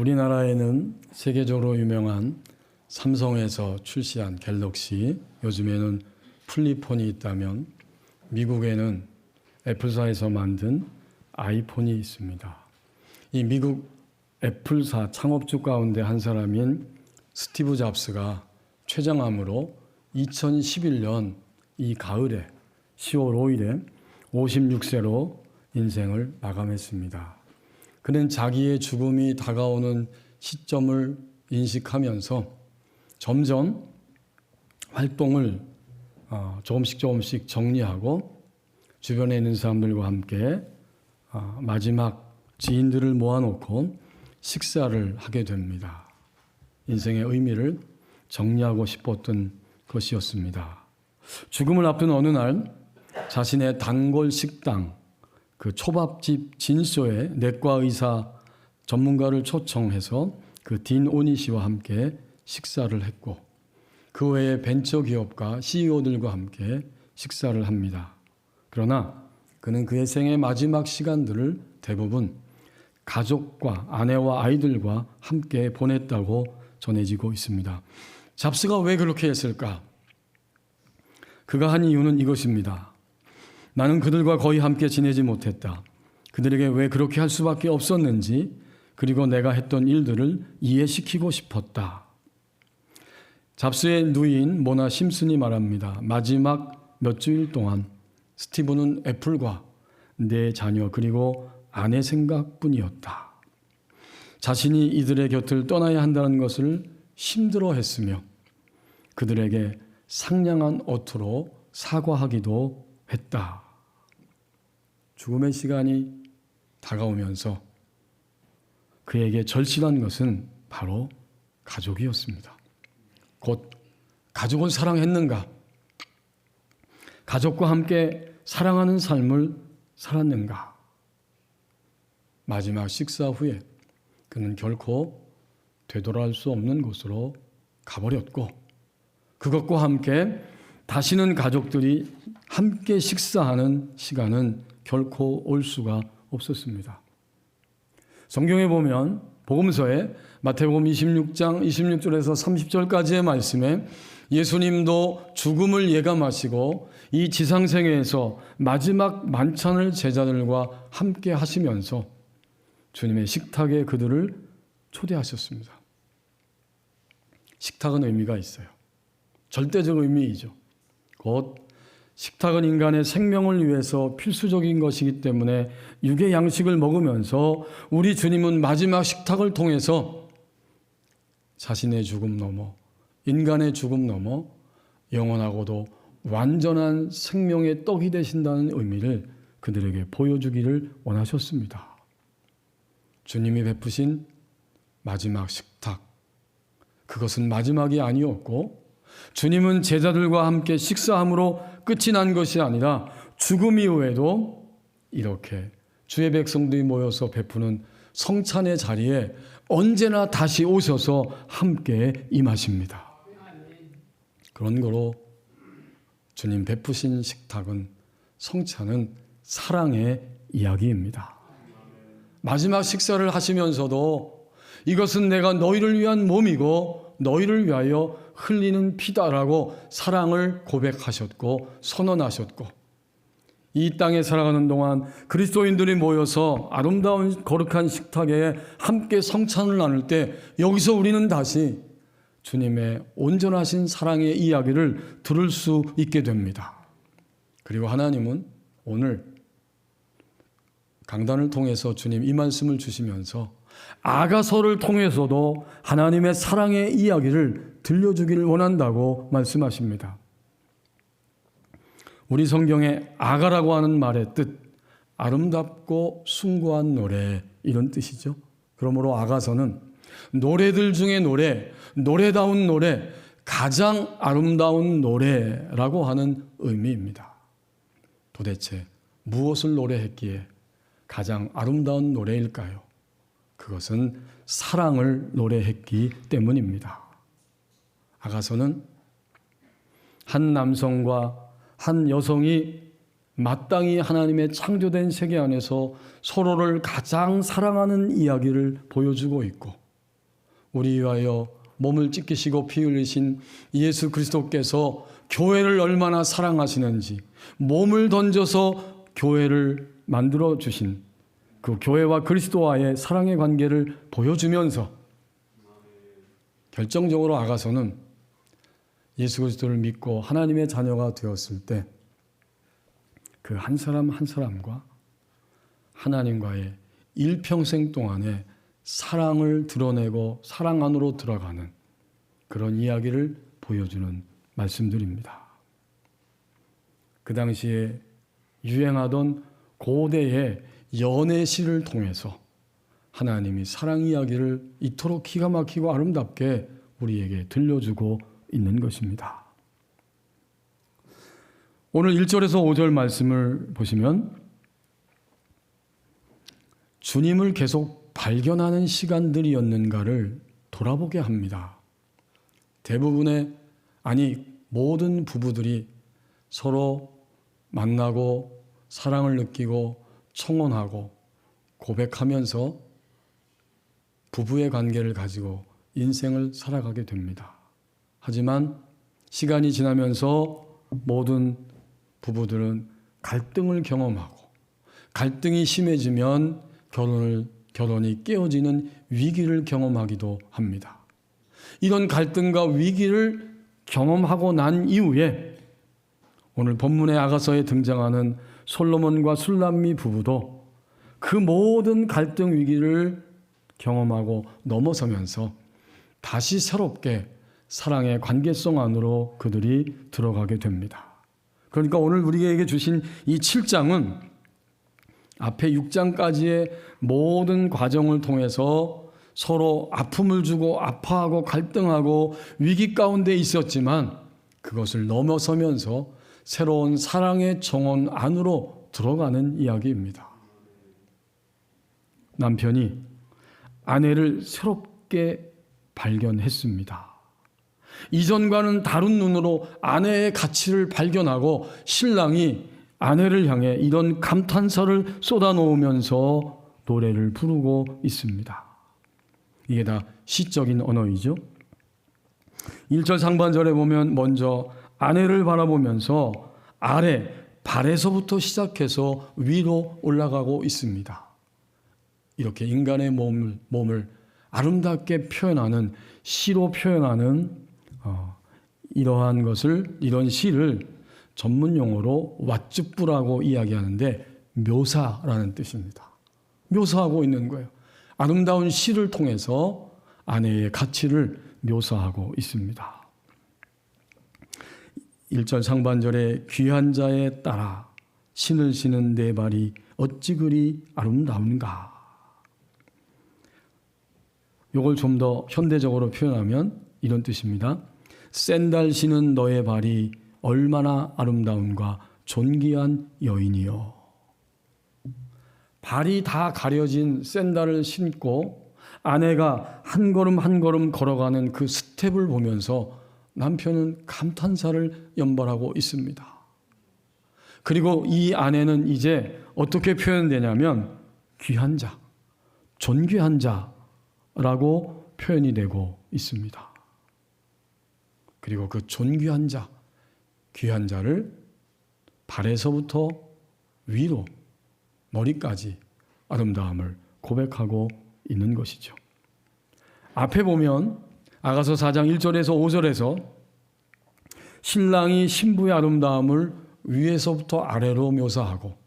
우리나라에는 세계적으로 유명한 삼성에서 출시한 갤럭시, 요즘에는 플립폰이 있다면 미국에는 애플사에서 만든 아이폰이 있습니다. 이 미국 애플사 창업주 가운데 한 사람인 스티브 잡스가 췌장암으로 2011년 이 가을에 10월 5일에 56세로 인생을 마감했습니다. 그는 자기의 죽음이 다가오는 시점을 인식하면서 점점 활동을 조금씩 정리하고 주변에 있는 사람들과 함께 마지막 지인들을 모아놓고 식사를 하게 됩니다. 인생의 의미를 정리하고 싶었던 것이었습니다. 죽음을 앞둔 어느 날 자신의 단골 식당, 그 초밥집 진쇼에 내과 의사 전문가를 초청해서 그 딘 오니 씨와 함께 식사를 했고, 그 외에 벤처기업가 CEO들과 함께 식사를 합니다. 그러나 그는 그의 생의 마지막 시간들을 대부분 가족과 아내와 아이들과 함께 보냈다고 전해지고 있습니다. 잡스가 왜 그렇게 했을까? 그가 한 이유는 이것입니다. 나는 그들과 거의 함께 지내지 못했다. 그들에게 왜 그렇게 할 수밖에 없었는지, 그리고 내가 했던 일들을 이해시키고 싶었다. 잡스의 누이인 모나 심슨이 말합니다. 마지막 몇 주일 동안 스티브는 애플과 내 자녀 그리고 아내 생각뿐이었다. 자신이 이들의 곁을 떠나야 한다는 것을 힘들어했으며 그들에게 상냥한 어투로 사과하기도 했다. 죽음의 시간이 다가오면서 그에게 절실한 것은 바로 가족이었습니다. 곧 가족을 사랑했는가? 가족과 함께 사랑하는 삶을 살았는가? 마지막 식사 후에 그는 결코 되돌아갈 수 없는 곳으로 가버렸고, 그것과 함께 다시는 가족들이 함께 식사하는 시간은 결코 올 수가 없었습니다. 성경에 보면 복음서에 마태복음 26장 26절에서 30절까지의 말씀에 예수님도 죽음을 예감하시고 이 지상생애에서 마지막 만찬을 제자들과 함께 하시면서 주님의 식탁에 그들을 초대하셨습니다. 식탁은 의미가 있어요. 절대적 의미이죠. 곧 식탁은 인간의 생명을 위해서 필수적인 것이기 때문에 육의 양식을 먹으면서 우리 주님은 마지막 식탁을 통해서 자신의 죽음 넘어, 인간의 죽음 넘어 영원하고도 완전한 생명의 떡이 되신다는 의미를 그들에게 보여주기를 원하셨습니다. 주님이 베푸신 마지막 식탁, 그것은 마지막이 아니었고 주님은 제자들과 함께 식사함으로 끝이 난 것이 아니라 죽음 이후에도 이렇게 주의 백성들이 모여서 베푸는 성찬의 자리에 언제나 다시 오셔서 함께 임하십니다. 그런 거로 주님 베푸신 식탁은, 성찬은 사랑의 이야기입니다. 마지막 식사를 하시면서도 이것은 내가 너희를 위한 몸이고 너희를 위하여 흘리는 피다라고 사랑을 고백하셨고 선언하셨고, 이 땅에 살아가는 동안 그리스도인들이 모여서 아름다운 거룩한 식탁에 함께 성찬을 나눌 때 여기서 우리는 다시 주님의 온전하신 사랑의 이야기를 들을 수 있게 됩니다. 그리고 하나님은 오늘 강단을 통해서 주님 이 말씀을 주시면서 아가서를 통해서도 하나님의 사랑의 이야기를 들려주기를 원한다고 말씀하십니다. 우리 성경에 아가라고 하는 말의 뜻, 아름답고 숭고한 노래, 이런 뜻이죠. 그러므로 아가서는 노래들 중에 노래다운 노래, 가장 아름다운 노래라고 하는 의미입니다. 도대체 무엇을 노래했기에 가장 아름다운 노래일까요? 그것은 사랑을 노래했기 때문입니다. 아가서는 한 남성과 한 여성이 마땅히 하나님의 창조된 세계 안에서 서로를 가장 사랑하는 이야기를 보여주고 있고, 우리 위하여 몸을 찢기시고 피 흘리신 예수 그리스도께서 교회를 얼마나 사랑하시는지, 몸을 던져서 교회를 만들어 주신 그 교회와 그리스도와의 사랑의 관계를 보여주면서 결정적으로 아가서는 예수 그리스도를 믿고 하나님의 자녀가 되었을 때 그 한 사람 한 사람과 하나님과의 일평생 동안의 사랑을 드러내고 사랑 안으로 들어가는 그런 이야기를 보여주는 말씀들입니다. 그 당시에 유행하던 고대의 연애시를 통해서 하나님이 사랑 이야기를 이토록 기가 막히고 아름답게 우리에게 들려주고 있는 것입니다. 오늘 1절에서 5절 말씀을 보시면 주님을 계속 발견하는 시간들이었는가를 돌아보게 합니다. 대부분의, 모든 부부들이 서로 만나고 사랑을 느끼고 청혼하고 고백하면서 부부의 관계를 가지고 인생을 살아가게 됩니다. 하지만 시간이 지나면서 모든 부부들은 갈등을 경험하고 갈등이 심해지면 결혼이 깨어지는 위기를 경험하기도 합니다. 이런 갈등과 위기를 경험하고 난 이후에 오늘 본문의 아가서에 등장하는 솔로몬과 술람미 부부도 그 모든 갈등 위기를 경험하고 넘어서면서 다시 새롭게 사랑의 관계성 안으로 그들이 들어가게 됩니다. 그러니까 오늘 우리에게 주신 이 7장은 앞에 6장까지의 모든 과정을 통해서 서로 아픔을 주고 아파하고 갈등하고 위기 가운데 있었지만 그것을 넘어서면서 새로운 사랑의 정원 안으로 들어가는 이야기입니다. 남편이 아내를 새롭게 발견했습니다. 이전과는 다른 눈으로 아내의 가치를 발견하고 신랑이 아내를 향해 이런 감탄사를 쏟아놓으면서 노래를 부르고 있습니다. 이게 다 시적인 언어이죠. 1절 상반절에 보면 먼저 아내를 바라보면서 발에서부터 시작해서 위로 올라가고 있습니다. 이렇게 인간의 몸을 아름답게 표현하는, 시로 표현하는 이런 시를 전문 용어로 왓즈부라고 이야기하는데 묘사라는 뜻입니다. 묘사하고 있는 거예요. 아름다운 시를 통해서 아내의 가치를 묘사하고 있습니다. 1절 상반절에 귀한 자에 따라 신을 신은 내 발이 어찌 그리 아름다운가. 이걸 좀 더 현대적으로 표현하면 이런 뜻입니다. 샌달 신은 너의 발이 얼마나 아름다운가 존귀한 여인이여. 발이 다 가려진 샌달을 신고 아내가 한 걸음 한 걸음 걸어가는 그 스텝을 보면서 남편은 감탄사를 연발하고 있습니다. 그리고 이 아내는 이제 어떻게 표현되냐면 귀한 자, 존귀한 자라고 표현이 되고 있습니다. 그리고 그 존귀한 자, 귀한 자를 발에서부터 위로 머리까지 아름다움을 고백하고 있는 것이죠. 앞에 보면 아가서 4장 1절에서 5절에서 신랑이 신부의 아름다움을 위에서부터 아래로 묘사하고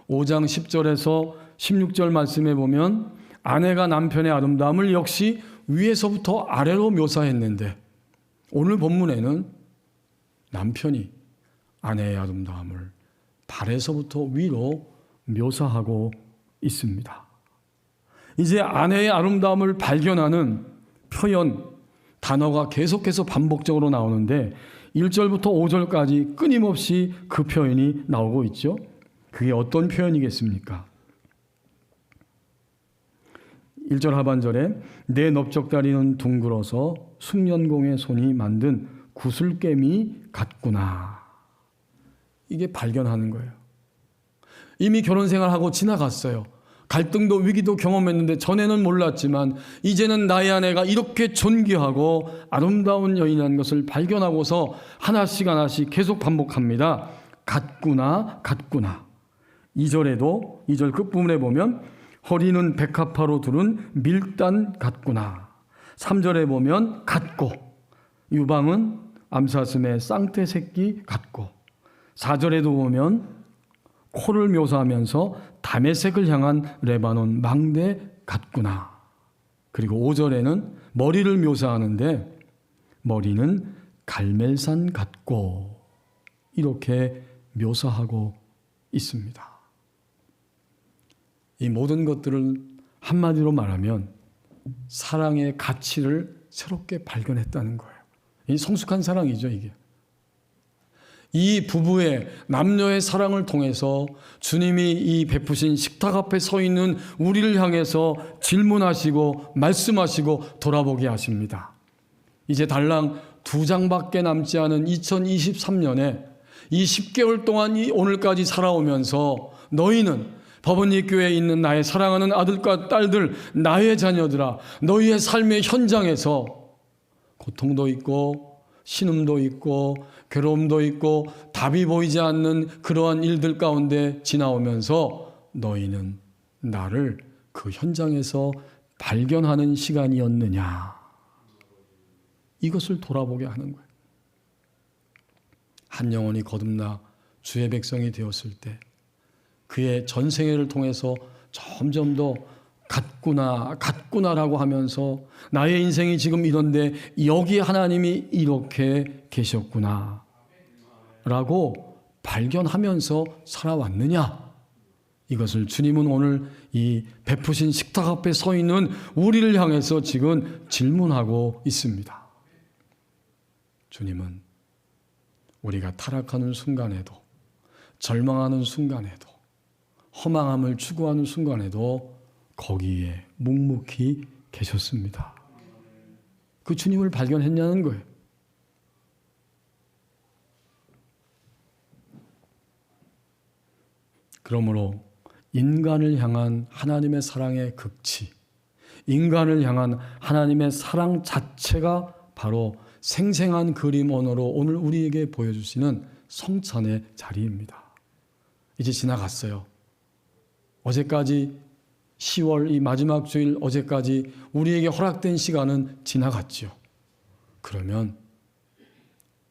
5장 10절에서 16절 말씀에 보면 아내가 남편의 아름다움을 역시 위에서부터 아래로 묘사했는데 오늘 본문에는 남편이 아내의 아름다움을 발에서부터 위로 묘사하고 있습니다. 이제 아내의 아름다움을 발견하는 표현, 단어가 계속해서 반복적으로 나오는데 1절부터 5절까지 끊임없이 그 표현이 나오고 있죠. 그게 어떤 표현이겠습니까? 1절 하반절에 내 넓적다리는 둥글어서 숙련공의 손이 만든 구슬깨미 같구나. 이게 발견하는 거예요. 이미 결혼 생활하고 지나갔어요. 갈등도 위기도 경험했는데 전에는 몰랐지만 이제는 나의 아내가 이렇게 존귀하고 아름다운 여인이라는 것을 발견하고서 하나씩 하나씩 계속 반복합니다. 같구나, 같구나. 2절에도 2절 끝부분에 보면 허리는 백합화로 두른 밀단 같구나. 3절에 보면 같고, 유방은 암사슴의 쌍태 새끼 같고, 4절에도 보면 코를 묘사하면서 다메섹을 향한 레바논 망대 같구나. 그리고 5절에는 머리를 묘사하는데 머리는 갈멜산 같고, 이렇게 묘사하고 있습니다. 이 모든 것들을 한마디로 말하면 사랑의 가치를 새롭게 발견했다는 거예요. 이 성숙한 사랑이죠, 이게. 이 부부의 남녀의 사랑을 통해서 주님이 이 베푸신 식탁 앞에 서 있는 우리를 향해서 질문하시고 말씀하시고 돌아보게 하십니다. 이제 달랑 2장밖에 남지 않은 2023년에 이 10개월 동안 이 오늘까지 살아오면서 너희는 법원리 교회에 있는 나의 사랑하는 아들과 딸들, 나의 자녀들아, 너희의 삶의 현장에서 고통도 있고 신음도 있고 괴로움도 있고 답이 보이지 않는 그러한 일들 가운데 지나오면서 너희는 나를 그 현장에서 발견하는 시간이었느냐, 이것을 돌아보게 하는 거예요. 한 영혼이 거듭나 주의 백성이 되었을 때 그의 전생애를 통해서 점점 더 같구나, 같구나라고 하면서 나의 인생이 지금 이런데 여기 하나님이 이렇게 계셨구나 라고 발견하면서 살아왔느냐, 이것을 주님은 오늘 이 베푸신 식탁 앞에 서 있는 우리를 향해서 지금 질문하고 있습니다. 주님은 우리가 타락하는 순간에도, 절망하는 순간에도, 허망함을 추구하는 순간에도 거기에 묵묵히 계셨습니다. 그 주님을 발견했냐는 거예요. 그러므로 인간을 향한 하나님의 사랑의 극치, 인간을 향한 하나님의 사랑 자체가 바로 생생한 그림 언어로 오늘 우리에게 보여주시는 성찬의 자리입니다. 이제 지나갔어요. 어제까지 10월 이 마지막 주일 어제까지 우리에게 허락된 시간은 지나갔죠. 그러면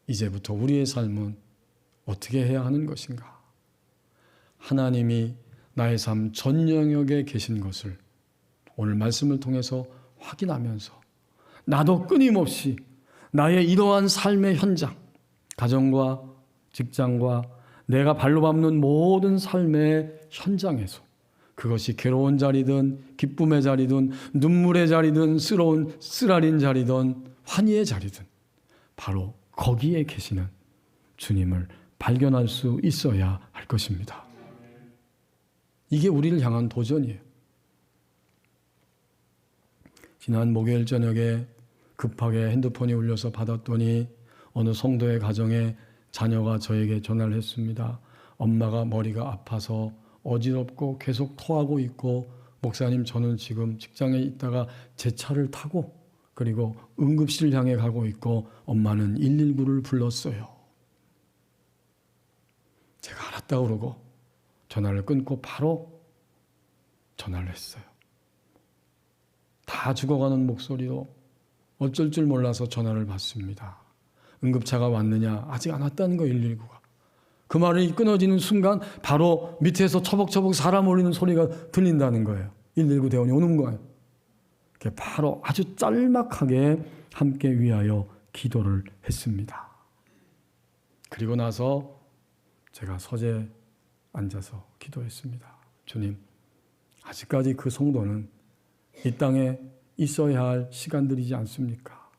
이제부터 우리의 삶은 어떻게 해야 하는 것인가? 하나님이 나의 삶 전 영역에 계신 것을 오늘 말씀을 통해서 확인하면서 나도 끊임없이 나의 이러한 삶의 현장, 가정과 직장과 내가 발로 밟는 모든 삶의 현장에서, 그것이 괴로운 자리든 기쁨의 자리든 눈물의 자리든 쓰라린 자리든 환희의 자리든 바로 거기에 계시는 주님을 발견할 수 있어야 할 것입니다. 이게 우리를 향한 도전이에요. 지난 목요일 저녁에 급하게 핸드폰이 울려서 받았더니 어느 성도의 가정에 자녀가 저에게 전화를 했습니다. 엄마가 머리가 아파서 어지럽고 계속 토하고 있고, 목사님 저는 지금 직장에 있다가 제 차를 타고 그리고 응급실을 향해 가고 있고 엄마는 119를 불렀어요. 제가 알았다고 그러고 전화를 끊고 바로 전화를 했어요. 다 죽어가는 목소리로 어쩔 줄 몰라서 전화를 받습니다. 응급차가 왔느냐? 아직 안 왔다는 거예요, 119가. 그 말이 끊어지는 순간 바로 밑에서 처벅처벅 사람 울리는 소리가 들린다는 거예요. 119 대원이 오는 거예요. 바로 아주 짤막하게 함께 위하여 기도를 했습니다. 그리고 나서 제가 서재 앉아서 기도했습니다. 주님, 아직까지 그 성도는 이 땅에 있어야 할 시간들이지 않습니까?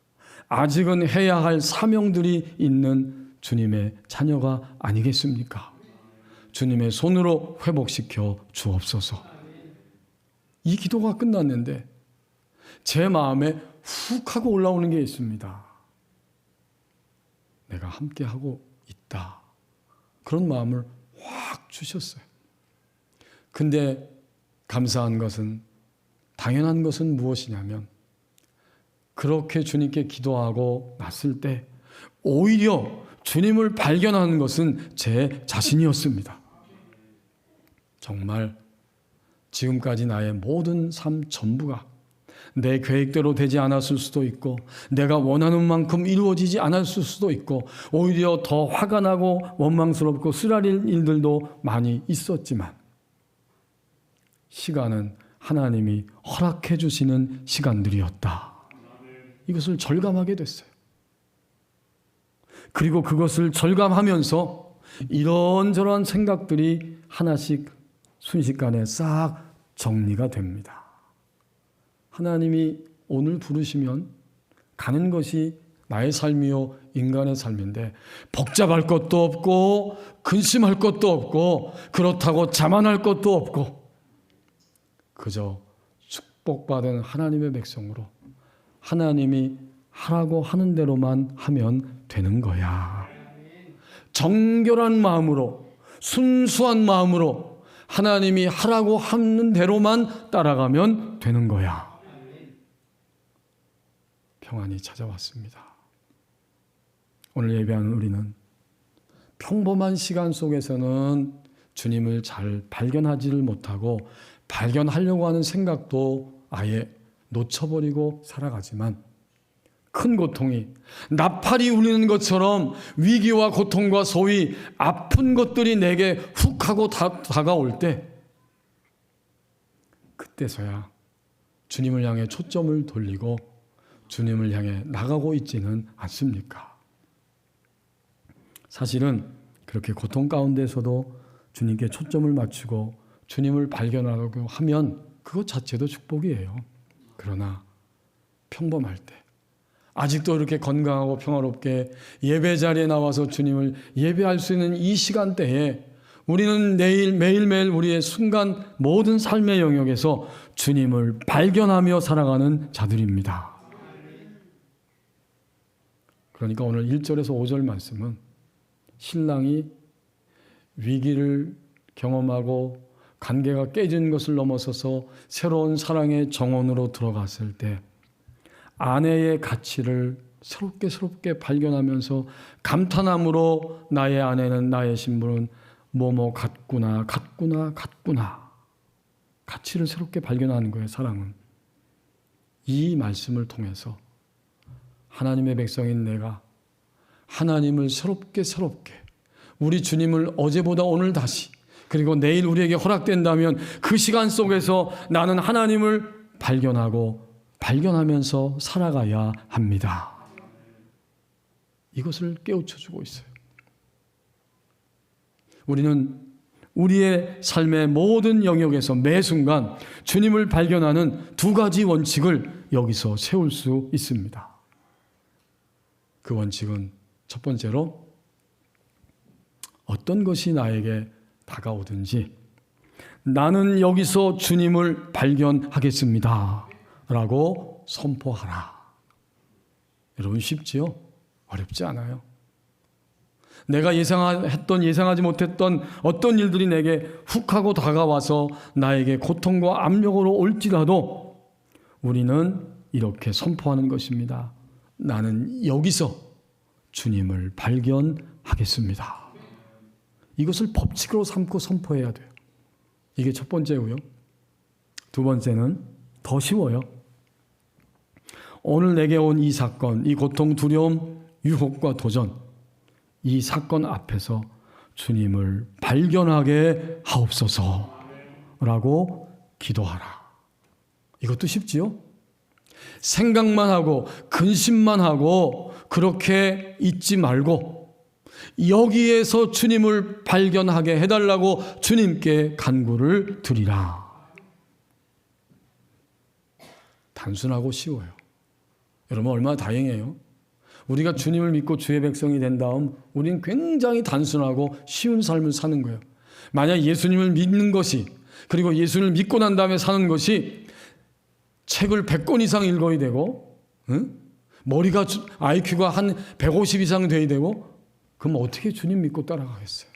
아직은 해야 할 사명들이 있는 주님의 자녀가 아니겠습니까? 주님의 손으로 회복시켜 주옵소서. 이 기도가 끝났는데 제 마음에 훅 하고 올라오는 게 있습니다. 내가 함께하고 있다. 그런 마음을 확 주셨어요. 근데 감사한 것은, 당연한 것은 무엇이냐면 그렇게 주님께 기도하고 났을 때 오히려 주님을 발견하는 것은 제 자신이었습니다. 정말 지금까지 나의 모든 삶 전부가 내 계획대로 되지 않았을 수도 있고 내가 원하는 만큼 이루어지지 않았을 수도 있고 오히려 더 화가 나고 원망스럽고 쓰라릴 일들도 많이 있었지만 시간은 하나님이 허락해 주시는 시간들이었다. 이것을 절감하게 됐어요. 그리고 그것을 절감하면서 이런저런 생각들이 하나씩 순식간에 싹 정리가 됩니다. 하나님이 오늘 부르시면 가는 것이 나의 삶이요 인간의 삶인데 복잡할 것도 없고 근심할 것도 없고 그렇다고 자만할 것도 없고 그저 축복받은 하나님의 백성으로 하나님이 하라고 하는 대로만 하면 되는 거야. 정결한 마음으로 순수한 마음으로 하나님이 하라고 하는 대로만 따라가면 되는 거야. 평안이 찾아왔습니다. 오늘 예배하는 우리는 평범한 시간 속에서는 주님을 잘 발견하지를 못하고 발견하려고 하는 생각도 아예 놓쳐버리고 살아가지만 큰 고통이 나팔이 울리는 것처럼 위기와 고통과 소위 아픈 것들이 내게 훅 하고 다가올 때 그때서야 주님을 향해 초점을 돌리고 주님을 향해 나가고 있지는 않습니까? 사실은 그렇게 고통 가운데서도 주님께 초점을 맞추고 주님을 발견하려고 하면 그것 자체도 축복이에요. 그러나 평범할 때 아직도 이렇게 건강하고 평화롭게 예배 자리에 나와서 주님을 예배할 수 있는 이 시간대에 우리는 매일매일 우리의 순간 모든 삶의 영역에서 주님을 발견하며 살아가는 자들입니다. 그러니까 오늘 1절에서 5절 말씀은 신랑이 위기를 경험하고 관계가 깨진 것을 넘어서서 새로운 사랑의 정원으로 들어갔을 때 아내의 가치를 새롭게 발견하면서 감탄함으로 나의 아내는 나의 신부는 뭐뭐 같구나 가치를 새롭게 발견하는 거예요. 사랑은 이 말씀을 통해서 하나님의 백성인 내가 하나님을 새롭게 우리 주님을 어제보다 오늘 다시 그리고 내일 우리에게 허락된다면 그 시간 속에서 나는 하나님을 발견하면서 살아가야 합니다. 이것을 깨우쳐주고 있어요. 우리는 우리의 삶의 모든 영역에서 매 순간 주님을 발견하는 두 가지 원칙을 여기서 세울 수 있습니다. 그 원칙은 첫 번째로 어떤 것이 나에게 다가오든지 나는 여기서 주님을 발견하겠습니다 라고 선포하라. 여러분 쉽지요? 어렵지 않아요. 내가 예상하지 못했던 어떤 일들이 내게 훅 하고 다가와서 나에게 고통과 압력으로 올지라도 우리는 이렇게 선포하는 것입니다. 나는 여기서 주님을 발견하겠습니다. 이것을 법칙으로 삼고 선포해야 돼요. 이게 첫 번째고요. 두 번째는 더 쉬워요. 오늘 내게 온 이 사건, 이 고통, 두려움, 유혹과 도전, 이 사건 앞에서 주님을 발견하게 하옵소서라고 기도하라. 이것도 쉽지요? 생각만 하고 근심만 하고 그렇게 있지 말고 여기에서 주님을 발견하게 해달라고 주님께 간구를 드리라. 단순하고 쉬워요. 여러분 얼마나 다행이에요. 우리가 주님을 믿고 주의 백성이 된 다음 우리는 굉장히 단순하고 쉬운 삶을 사는 거예요. 만약 예수님을 믿는 것이 그리고 예수님을 믿고 난 다음에 사는 것이 책을 100권 이상 읽어야 되고 머리가 IQ가 한 150 이상 돼야 되고 그럼 어떻게 주님 믿고 따라가겠어요?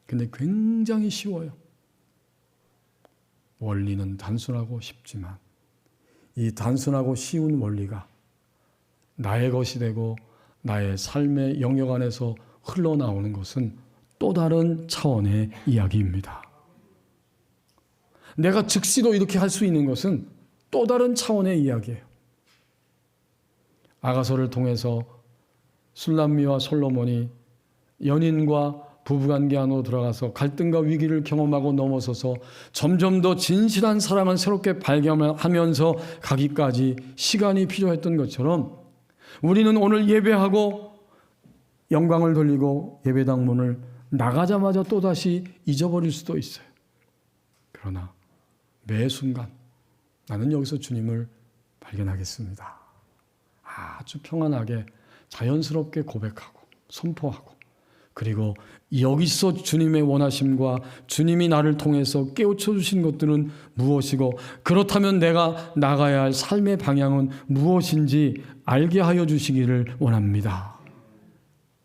근데 굉장히 쉬워요. 원리는 단순하고 쉽지만 이 단순하고 쉬운 원리가 나의 것이 되고 나의 삶의 영역 안에서 흘러나오는 것은 또 다른 차원의 이야기입니다. 내가 즉시로 이렇게 할 수 있는 것은 또 다른 차원의 이야기예요. 아가서를 통해서 술람미와 솔로몬이 연인과 부부관계 안으로 들어가서 갈등과 위기를 경험하고 넘어서서 점점 더 진실한 사랑을 새롭게 발견하면서 가기까지 시간이 필요했던 것처럼 우리는 오늘 예배하고 영광을 돌리고 예배당 문을 나가자마자 또다시 잊어버릴 수도 있어요. 그러나 매 순간 나는 여기서 주님을 발견하겠습니다. 아주 평안하게 자연스럽게 고백하고 선포하고 그리고 여기서 주님의 원하심과 주님이 나를 통해서 깨우쳐 주신 것들은 무엇이고 그렇다면 내가 나가야 할 삶의 방향은 무엇인지 알게 하여 주시기를 원합니다.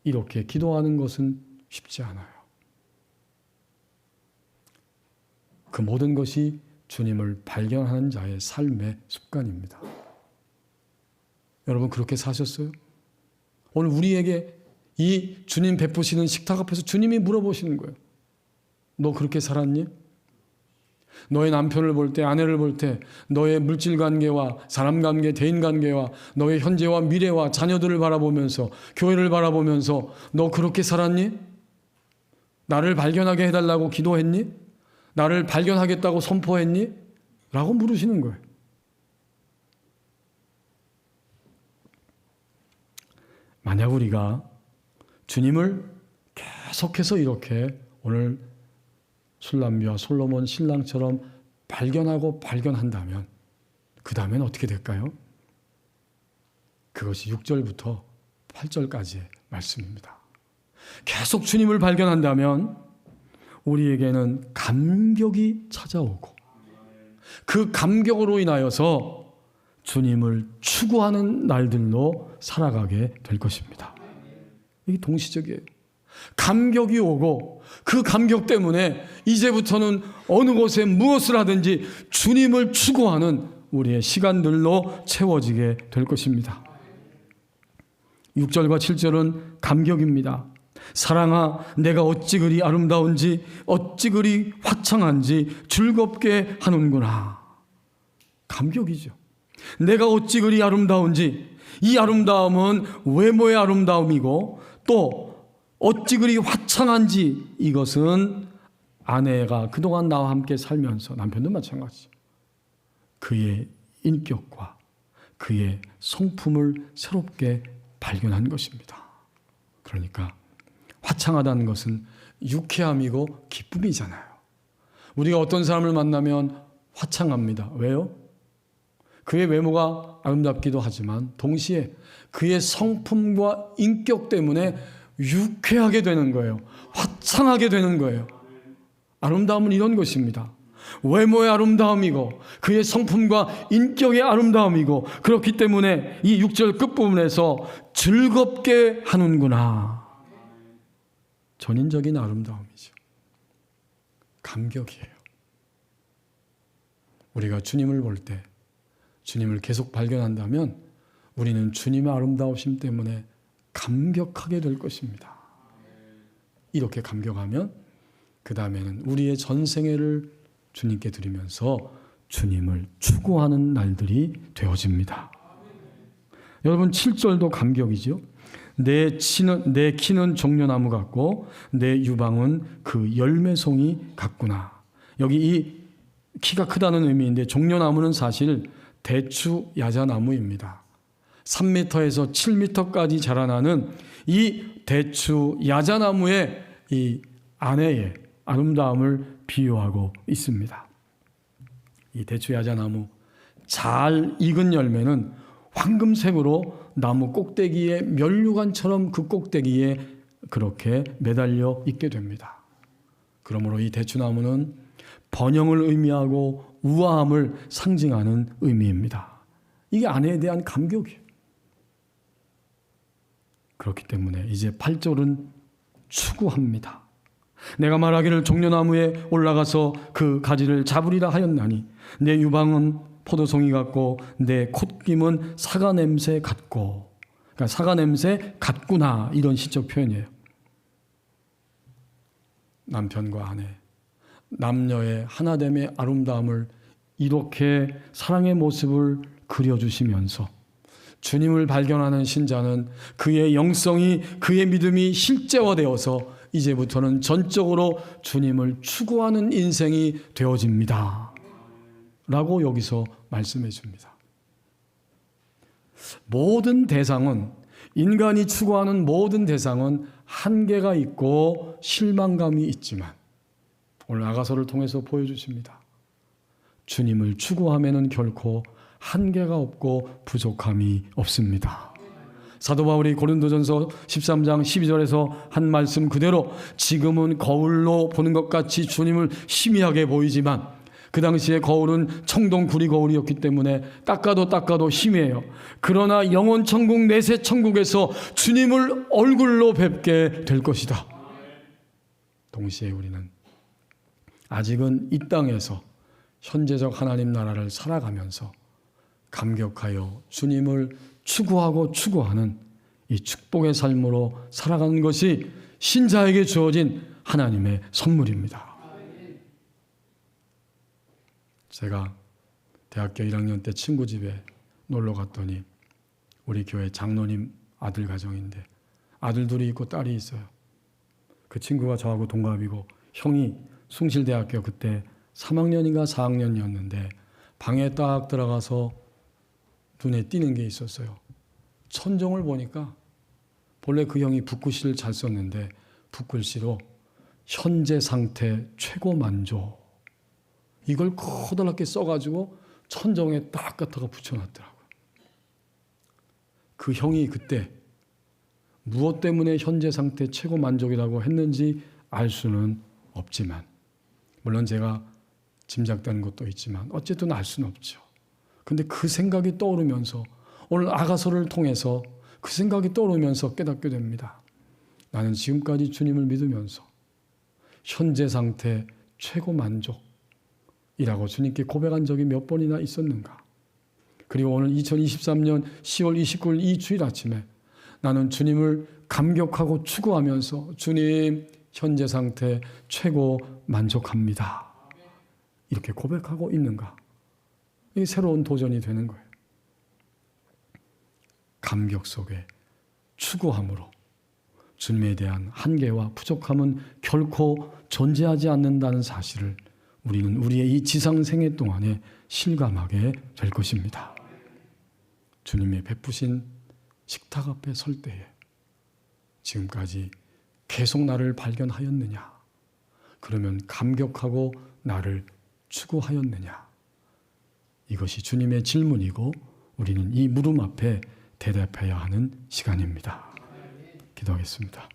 이렇게 기도하는 것은 쉽지 않아요. 그 모든 것이 주님을 발견하는 자의 삶의 습관입니다. 여러분 그렇게 사셨어요? 오늘 우리에게 이 주님 베푸시는 식탁 앞에서 주님이 물어보시는 거예요. 너 그렇게 살았니? 너의 남편을 볼 때, 아내를 볼 때, 너의 물질 관계와 사람 관계, 대인 관계와 너의 현재와 미래와 자녀들을 바라보면서, 교회를 바라보면서 너 그렇게 살았니? 나를 발견하게 해달라고 기도했니? 나를 발견하겠다고 선포했니? 라고 물으시는 거예요. 만약 우리가 주님을 계속해서 이렇게 오늘 술람미와 솔로몬 신랑처럼 발견하고 발견한다면 그 다음엔 어떻게 될까요? 그것이 6절부터 8절까지의 말씀입니다. 계속 주님을 발견한다면 우리에게는 감격이 찾아오고 그 감격으로 인하여서 주님을 추구하는 날들로 살아가게 될 것입니다. 이게 동시적이에요. 감격이 오고 그 감격 때문에 이제부터는 어느 곳에 무엇을 하든지 주님을 추구하는 우리의 시간들로 채워지게 될 것입니다. 6절과 7절은 감격입니다. 사랑아 내가 어찌 그리 아름다운지 어찌 그리 화창한지 즐겁게 하는구나. 감격이죠. 내가 어찌 그리 아름다운지, 이 아름다움은 외모의 아름다움이고 또 어찌 그리 화창한지, 이것은 아내가 그동안 나와 함께 살면서, 남편도 마찬가지죠, 그의 인격과 그의 성품을 새롭게 발견한 것입니다. 그러니까 화창하다는 것은 유쾌함이고 기쁨이잖아요. 우리가 어떤 사람을 만나면 화창합니다. 왜요? 그의 외모가 아름답기도 하지만 동시에 그의 성품과 인격 때문에 유쾌하게 되는 거예요. 화창하게 되는 거예요. 아름다움은 이런 것입니다. 외모의 아름다움이고 그의 성품과 인격의 아름다움이고, 그렇기 때문에 이 6절 끝부분에서 즐겁게 하는구나. 전인적인 아름다움이죠. 감격이에요. 우리가 주님을 볼 때 주님을 계속 발견한다면 우리는 주님의 아름다우심 때문에 감격하게 될 것입니다. 이렇게 감격하면 그 다음에는 우리의 전생애를 주님께 드리면서 주님을 추구하는 날들이 되어집니다. 여러분 7절도 감격이죠. 내 키는 종려나무 같고 내 유방은 그 열매송이 같구나. 여기 이 키가 크다는 의미인데 종려나무는 사실 대추 야자나무입니다. 3m에서 7m까지 자라나는 이 대추 야자나무의 이 안에의 아름다움을 비유하고 있습니다. 이 대추 야자나무 잘 익은 열매는 황금색으로 나무 꼭대기에 면류관처럼 그 꼭대기에 그렇게 매달려 있게 됩니다. 그러므로 이 대추나무는 번영을 의미하고 우아함을 상징하는 의미입니다. 이게 아내에 대한 감격이에요. 그렇기 때문에 이제 8절은 추구합니다. 내가 말하기를 종려나무에 올라가서 그 가지를 잡으리라 하였나니 내 유방은 포도송이 같고 내 콧김은 사과 냄새 같고. 그러니까 사과 냄새 같구나, 이런 시적 표현이에요. 남편과 아내, 남녀의 하나됨의 아름다움을 이렇게 사랑의 모습을 그려주시면서 주님을 발견하는 신자는 그의 영성이, 그의 믿음이 실제화되어서 이제부터는 전적으로 주님을 추구하는 인생이 되어집니다 라고 여기서 말씀해 줍니다. 모든 대상은, 인간이 추구하는 모든 대상은 한계가 있고 실망감이 있지만 오늘 아가서를 통해서 보여주십니다. 주님을 추구하면은 결코 한계가 없고 부족함이 없습니다. 사도 바울이 고린도전서 13장 12절에서 한 말씀 그대로 지금은 거울로 보는 것 같이 주님을 희미하게 보이지만 그 당시에 거울은 청동 구리 거울이었기 때문에 닦아도 희미해요. 그러나 영원 천국, 내세 천국에서 주님을 얼굴로 뵙게 될 것이다. 동시에 우리는 아직은 이 땅에서 현재적 하나님 나라를 살아가면서 감격하여 주님을 추구하는 이 축복의 삶으로 살아가는 것이 신자에게 주어진 하나님의 선물입니다. 제가 대학교 1학년 때 친구 집에 놀러 갔더니 우리 교회 장로님 아들 가정인데 아들 둘이 있고 딸이 있어요. 그 친구가 저하고 동갑이고 형이 숭실대학교 그때 3학년인가 4학년이었는데 방에 딱 들어가서 눈에 띄는 게 있었어요. 천정을 보니까 본래 그 형이 붓글씨를 잘 썼는데 붓글씨로 현재 상태 최고 만족, 이걸 커다랗게 써가지고 천정에 딱 갖다가 붙여놨더라고요. 그 형이 그때 무엇 때문에 현재 상태 최고 만족이라고 했는지 알 수는 없지만, 물론 제가 짐작되는 것도 있지만 어쨌든 알 수는 없죠. 근데 그 생각이 떠오르면서 오늘 아가서를 통해서 그 생각이 떠오르면서 깨닫게 됩니다. 나는 지금까지 주님을 믿으면서 현재 상태 최고 만족이라고 주님께 고백한 적이 몇 번이나 있었는가. 그리고 오늘 2023년 10월 29일 이 주일 아침에 나는 주님을 감격하고 추구하면서 주님 현재 상태 최고 만족합니다, 이렇게 고백하고 있는가. 이게 새로운 도전이 되는 거예요. 감격 속에 추구함으로 주님에 대한 한계와 부족함은 결코 존재하지 않는다는 사실을 우리는 우리의 이 지상생애 동안에 실감하게 될 것입니다. 주님의 베푸신 식탁 앞에 설 때에 지금까지 계속 나를 발견하였느냐? 그러면 감격하고 나를 추구하였느냐? 이것이 주님의 질문이고 우리는 이 물음 앞에 대답해야 하는 시간입니다. 기도하겠습니다.